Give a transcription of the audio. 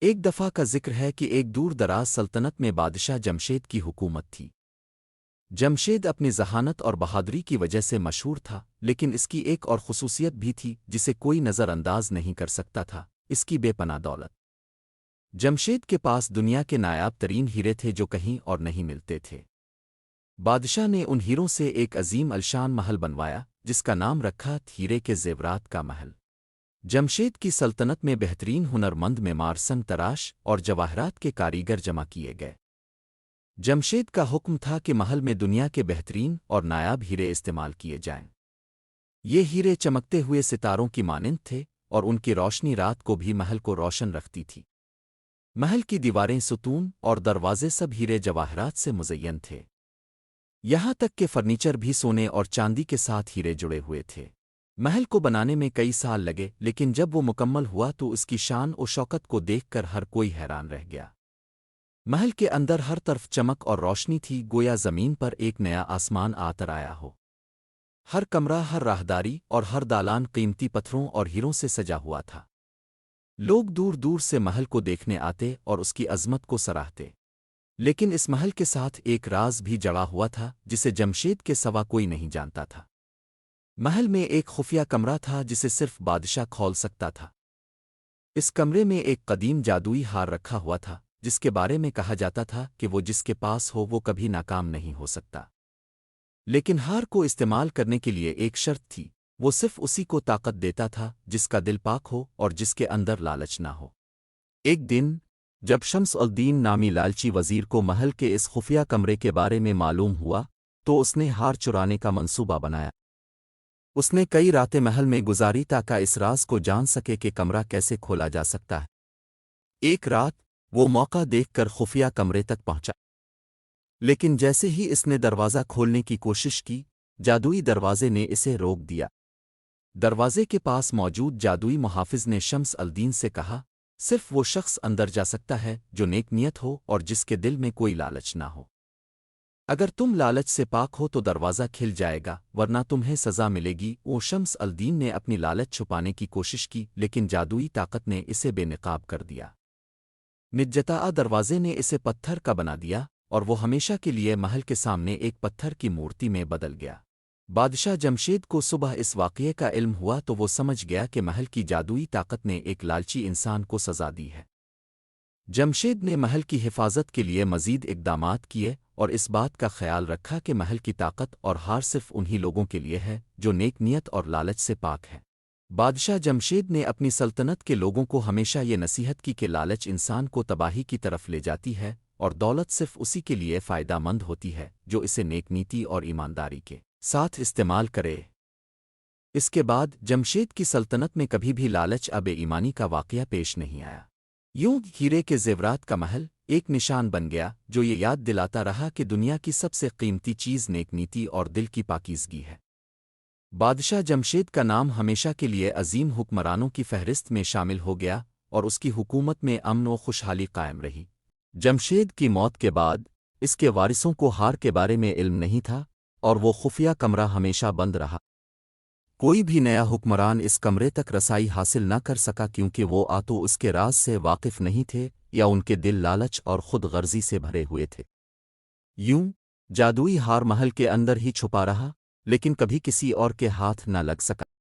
ایک دفعہ کا ذکر ہے کہ ایک دور دراز سلطنت میں بادشاہ جمشید کی حکومت تھی۔ جمشید اپنی ذہانت اور بہادری کی وجہ سے مشہور تھا، لیکن اس کی ایک اور خصوصیت بھی تھی جسے کوئی نظر انداز نہیں کر سکتا تھا، اس کی بے پناہ دولت۔ جمشید کے پاس دنیا کے نایاب ترین ہیرے تھے جو کہیں اور نہیں ملتے تھے۔ بادشاہ نے ان ہیروں سے ایک عظیم الشان محل بنوایا جس کا نام رکھا ہیرے کے زیورات کا محل۔ جمشید کی سلطنت میں بہترین ہنر مند معمار سنگ تراش اور جواہرات کے کاریگر جمع کیے گئے۔ جمشید کا حکم تھا کہ محل میں دنیا کے بہترین اور نایاب ہیرے استعمال کیے جائیں۔ یہ ہیرے چمکتے ہوئے ستاروں کی مانند تھے اور ان کی روشنی رات کو بھی محل کو روشن رکھتی تھی۔ محل کی دیواریں، ستون اور دروازے سب ہیرے جواہرات سے مزین تھے۔ یہاں تک کہ فرنیچر بھی سونے اور چاندی کے ساتھ ہیرے جڑے ہوئے تھے۔ محل کو بنانے میں کئی سال لگے، لیکن جب وہ مکمل ہوا تو اس کی شان و شوکت کو دیکھ کر ہر کوئی حیران رہ گیا۔ محل کے اندر ہر طرف چمک اور روشنی تھی، گویا زمین پر ایک نیا آسمان آتر آیا ہو۔ ہر کمرہ، ہر راہداری اور ہر دالان قیمتی پتھروں اور ہیروں سے سجا ہوا تھا۔ لوگ دور دور سے محل کو دیکھنے آتے اور اس کی عظمت کو سراہتے، لیکن اس محل کے ساتھ ایک راز بھی جڑا ہوا تھا جسے جمشید کے سوا کوئی نہیں جانتا تھا۔ محل میں ایک خفیہ کمرہ تھا جسے صرف بادشاہ کھول سکتا تھا۔ اس کمرے میں ایک قدیم جادوئی ہار رکھا ہوا تھا جس کے بارے میں کہا جاتا تھا کہ وہ جس کے پاس ہو وہ کبھی ناکام نہیں ہو سکتا۔ لیکن ہار کو استعمال کرنے کے لیے ایک شرط تھی، وہ صرف اسی کو طاقت دیتا تھا جس کا دل پاک ہو اور جس کے اندر لالچ نہ ہو۔ ایک دن جب شمس الدین نامی لالچی وزیر کو محل کے اس خفیہ کمرے کے بارے میں معلوم ہوا تو اس نے ہار چرانے کا منصوبہ بنایا۔ اس نے کئی راتیں محل میں گزاری تاکہ اس راز کو جان سکے کہ کمرہ کیسے کھولا جا سکتا ہے۔ ایک رات وہ موقع دیکھ کر خفیہ کمرے تک پہنچا، لیکن جیسے ہی اس نے دروازہ کھولنے کی کوشش کی، جادوئی دروازے نے اسے روک دیا۔ دروازے کے پاس موجود جادوئی محافظ نے شمس الدین سے کہا، صرف وہ شخص اندر جا سکتا ہے جو نیک نیت ہو اور جس کے دل میں کوئی لالچ نہ ہو۔ اگر تم لالچ سے پاک ہو تو دروازہ کھل جائے گا، ورنہ تمہیں سزا ملے گی۔ وہ شمس الدین نے اپنی لالچ چھپانے کی کوشش کی، لیکن جادوئی طاقت نے اسے بے نقاب کر دیا۔ نجتاء دروازے نے اسے پتھر کا بنا دیا اور وہ ہمیشہ کے لیے محل کے سامنے ایک پتھر کی مورتی میں بدل گیا۔ بادشاہ جمشید کو صبح اس واقعے کا علم ہوا تو وہ سمجھ گیا کہ محل کی جادوئی طاقت نے ایک لالچی انسان کو سزا دی ہے۔ جمشید نے محل کی حفاظت کے لیے مزید اقدامات کیے اور اس بات کا خیال رکھا کہ محل کی طاقت اور ہار صرف انہی لوگوں کے لیے ہے جو نیک نیت اور لالچ سے پاک ہیں۔ بادشاہ جمشید نے اپنی سلطنت کے لوگوں کو ہمیشہ یہ نصیحت کی کہ لالچ انسان کو تباہی کی طرف لے جاتی ہے اور دولت صرف اسی کے لیے فائدہ مند ہوتی ہے جو اسے نیک نیتی اور ایمانداری کے ساتھ استعمال کرے۔ اس کے بعد جمشید کی سلطنت میں کبھی بھی لالچ بے ایمانی کا واقعہ پیش نہیں آیا۔ یوں ہیرے کے زیورات کا محل ایک نشان بن گیا جو یہ یاد دلاتا رہا کہ دنیا کی سب سے قیمتی چیز نیک نیتی اور دل کی پاکیزگی ہے۔ بادشاہ جمشید کا نام ہمیشہ کے لیے عظیم حکمرانوں کی فہرست میں شامل ہو گیا اور اس کی حکومت میں امن و خوشحالی قائم رہی۔ جمشید کی موت کے بعد اس کے وارثوں کو ہار کے بارے میں علم نہیں تھا اور وہ خفیہ کمرہ ہمیشہ بند رہا۔ کوئی بھی نیا حکمران اس کمرے تک رسائی حاصل نہ کر سکا کیونکہ وہ تو اس کے راز سے واقف نہیں تھے یا ان کے دل لالچ اور خود غرضی سے بھرے ہوئے تھے۔ یوں جادوئی ہار محل کے اندر ہی چھپا رہا، لیکن کبھی کسی اور کے ہاتھ نہ لگ سکا۔